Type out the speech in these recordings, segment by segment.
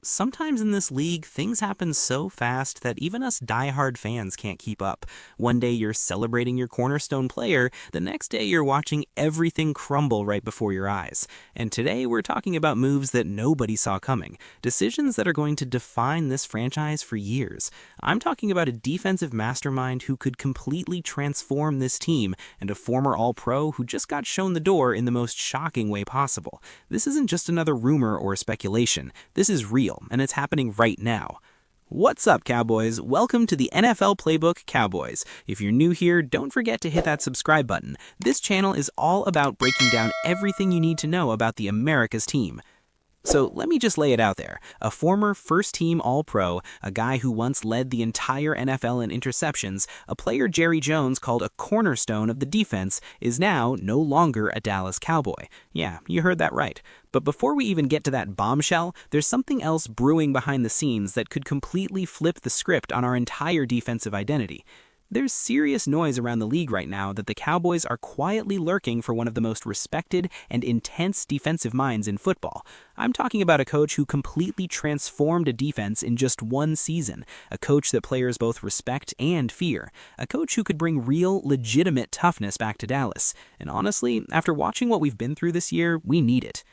Sometimes in this league, things happen so fast that even us diehard fans can't keep up. One day you're celebrating your cornerstone player, the next day you're watching everything crumble right before your eyes. And today we're talking about moves that nobody saw coming, decisions that are going to define this franchise for years. I'm talking about a defensive mastermind who could completely transform this team, and a former All-Pro who just got shown the door in the most shocking way possible. This isn't just another rumor or speculation. This is real, and it's happening right now. What's up, Cowboys? Welcome to the NFL Playbook Cowboys. If you're new here, don't forget to hit that subscribe button. This channel is all about breaking down everything you need to know about the America's team. So let me just lay it out there. A former first-team All-Pro, a guy who once led the entire NFL in interceptions, a player Jerry Jones called a cornerstone of the defense, is now no longer a Dallas Cowboy. Yeah, you heard that right. But before we even get to that bombshell, there's something else brewing behind the scenes that could completely flip the script on our entire defensive identity. There's serious noise around the league right now that the Cowboys are quietly lurking for one of the most respected and intense defensive minds in football. I'm talking about a coach who completely transformed a defense in just one season, a coach that players both respect and fear, a coach who could bring real, legitimate toughness back to Dallas. And honestly, after watching what we've been through this year, we need it.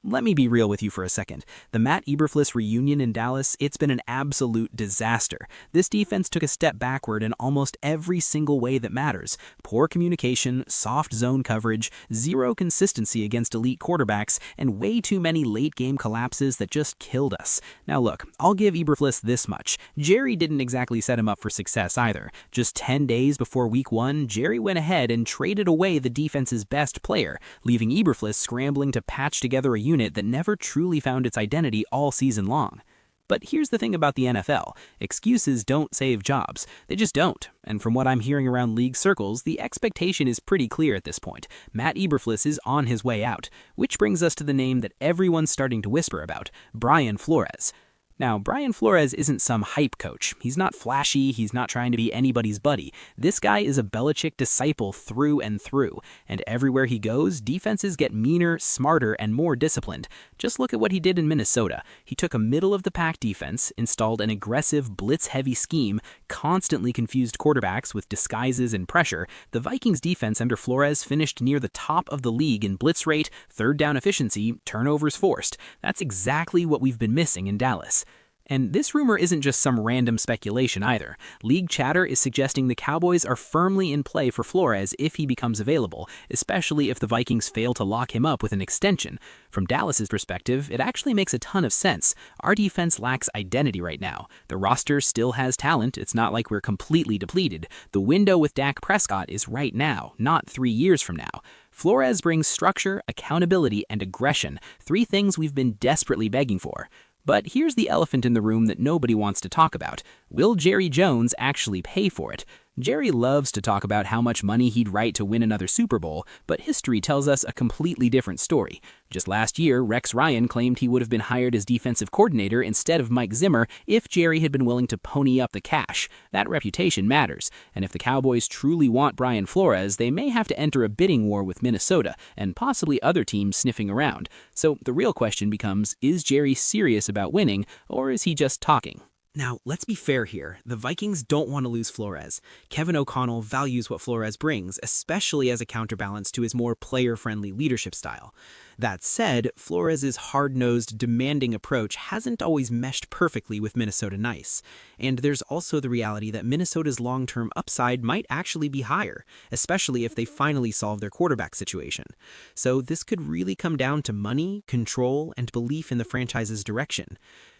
Let me be real with you for a second. The Matt Eberflus reunion in Dallas, it's been an absolute disaster. This defense took a step backward in almost every single way that matters. Poor communication, soft zone coverage, zero consistency against elite quarterbacks, and way too many late-game collapses that just killed us. Now look, I'll give Eberflus this much. Jerry didn't exactly set him up for success either. Just 10 days before Week 1, Jerry went ahead and traded away the defense's best player, leaving Eberflus scrambling to patch together a unit that never truly found its identity all season long. But here's the thing about the NFL. Excuses don't save jobs. They just don't. And from what I'm hearing around league circles, the expectation is pretty clear at this point. Matt Eberflus is on his way out. Which brings us to the name that everyone's starting to whisper about, Brian Flores. Now, Brian Flores isn't some hype coach. He's not flashy, he's not trying to be anybody's buddy. This guy is a Belichick disciple through and through, and everywhere he goes, defenses get meaner, smarter, and more disciplined. Just look at what he did in Minnesota. He took a middle-of-the-pack defense, installed an aggressive, blitz-heavy scheme, constantly confused quarterbacks with disguises and pressure. The Vikings defense under Flores finished near the top of the league in blitz rate, third down efficiency, turnovers forced. That's exactly what we've been missing in Dallas. And this rumor isn't just some random speculation either. League chatter is suggesting the Cowboys are firmly in play for Flores if he becomes available, especially if the Vikings fail to lock him up with an extension. From Dallas's perspective, it actually makes a ton of sense. Our defense lacks identity right now. The roster still has talent. It's not like we're completely depleted. The window with Dak Prescott is right now, not 3 years from now. Flores brings structure, accountability, and aggression, 3 things we've been desperately begging for. But here's the elephant in the room that nobody wants to talk about. Will Jerry Jones actually pay for it? Jerry loves to talk about how much money he'd write to win another Super Bowl, but history tells us a completely different story. Just last year, Rex Ryan claimed he would have been hired as defensive coordinator instead of Mike Zimmer if Jerry had been willing to pony up the cash. That reputation matters, and if the Cowboys truly want Brian Flores, they may have to enter a bidding war with Minnesota, and possibly other teams sniffing around. So the real question becomes, is Jerry serious about winning, or is he just talking? Now, let's be fair here. The Vikings don't want to lose Flores. Kevin O'Connell values what Flores brings, especially as a counterbalance to his more player-friendly leadership style. That said, Flores' hard-nosed, demanding approach hasn't always meshed perfectly with Minnesota nice. And there's also the reality that Minnesota's long-term upside might actually be higher, especially if they finally solve their quarterback situation. So this could really come down to money, control, and belief in the franchise's direction.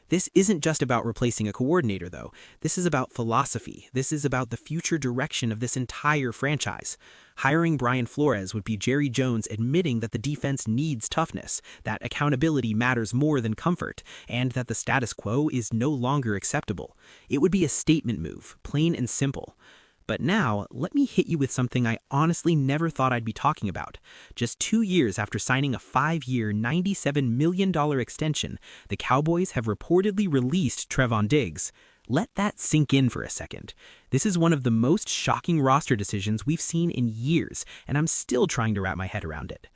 This isn't just about replacing a coordinator, though. This is about philosophy. This is about the future direction of this entire franchise. Hiring Brian Flores would be Jerry Jones admitting that the defense needs toughness, that accountability matters more than comfort, and that the status quo is no longer acceptable. It would be a statement move, plain and simple. But now, let me hit you with something I honestly never thought I'd be talking about. Just 2 years after signing a 5-year, $97 million extension, the Cowboys have reportedly released Trevon Diggs. Let that sink in for a second. This is one of the most shocking roster decisions we've seen in years, and I'm still trying to wrap my head around it.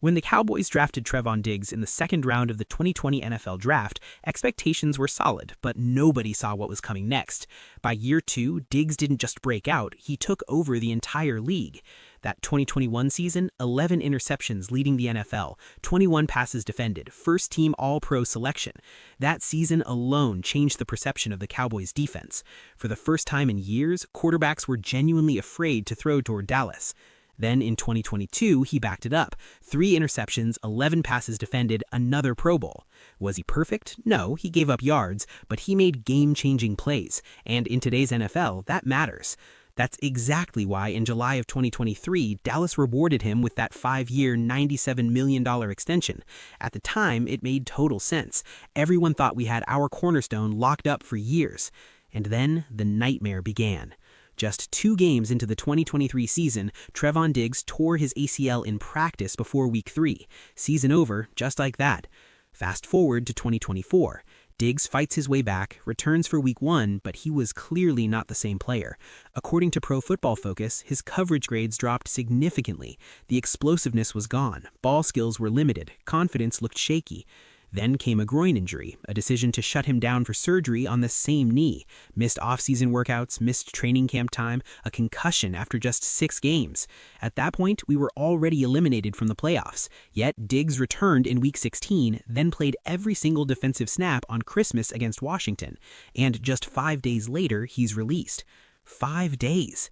When the Cowboys drafted Trevon Diggs in the second round of the 2020 NFL Draft, expectations were solid, but nobody saw what was coming next. By year 2, Diggs didn't just break out, he took over the entire league. That 2021 season, 11 interceptions leading the NFL, 21 passes defended, first-team All-Pro selection. That season alone changed the perception of the Cowboys' defense. For the first time in years, quarterbacks were genuinely afraid to throw toward Dallas. Then in 2022, he backed it up. 3 interceptions, 11 passes defended, another Pro Bowl. Was he perfect? No, he gave up yards, but he made game-changing plays. And in today's NFL, that matters. That's exactly why in July of 2023, Dallas rewarded him with that 5-year, $97 million extension. At the time, it made total sense. Everyone thought we had our cornerstone locked up for years. And then the nightmare began. Just 2 games into the 2023 season, Trevon Diggs tore his ACL in practice before Week 3. Season over, just like that. Fast forward to 2024. Diggs fights his way back, returns for Week 1, but he was clearly not the same player. According to Pro Football Focus, his coverage grades dropped significantly. The explosiveness was gone, ball skills were limited, confidence looked shaky. Then came a groin injury, a decision to shut him down for surgery on the same knee, missed off-season workouts, missed training camp time, a concussion after just 6 games. At that point, we were already eliminated from the playoffs. Yet Diggs returned in Week 16, then played every single defensive snap on Christmas against Washington. And just 5 days later, he's released. 5 days.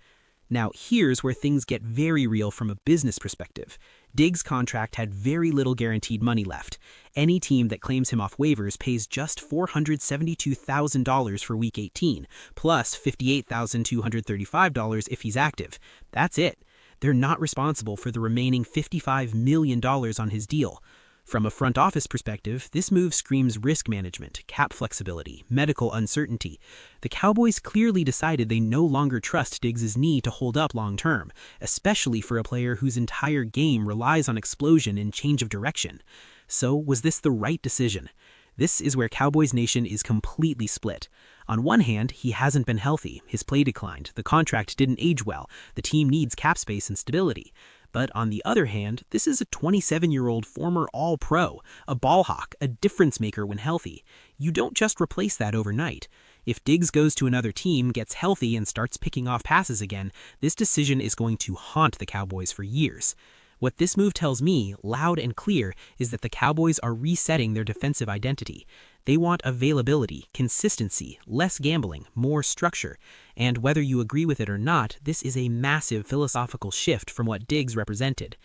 Now, here's where things get very real from a business perspective. Diggs' contract had very little guaranteed money left. Any team that claims him off waivers pays just $472,000 for Week 18, plus $58,235 if he's active. That's it. They're not responsible for the remaining $55 million on his deal. From a front office perspective, this move screams risk management, cap flexibility, medical uncertainty. The Cowboys clearly decided they no longer trust Diggs' knee to hold up long term, especially for a player whose entire game relies on explosion and change of direction. So, was this the right decision? This is where Cowboys Nation is completely split. On one hand, he hasn't been healthy, his play declined, the contract didn't age well, the team needs cap space and stability. But on the other hand, this is a 27-year-old former All-Pro, a ball hawk, a difference maker when healthy. You don't just replace that overnight. If Diggs goes to another team, gets healthy, and starts picking off passes again, this decision is going to haunt the Cowboys for years. What this move tells me, loud and clear, is that the Cowboys are resetting their defensive identity. They want availability, consistency, less gambling, more structure. And whether you agree with it or not, this is a massive philosophical shift from what Diggs represented.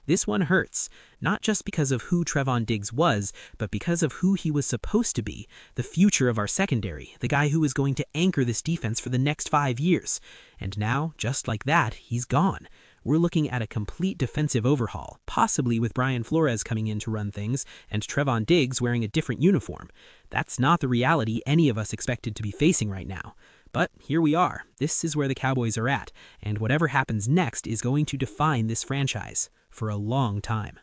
This one hurts, not just because of who Trevon Diggs was, but because of who he was supposed to be, the future of our secondary, the guy who was going to anchor this defense for the next 5 years. And now, just like that, he's gone. We're looking at a complete defensive overhaul, possibly with Brian Flores coming in to run things and Trevon Diggs wearing a different uniform. That's not the reality any of us expected to be facing right now. But here we are. This is where the Cowboys are at, and whatever happens next is going to define this franchise for a long time.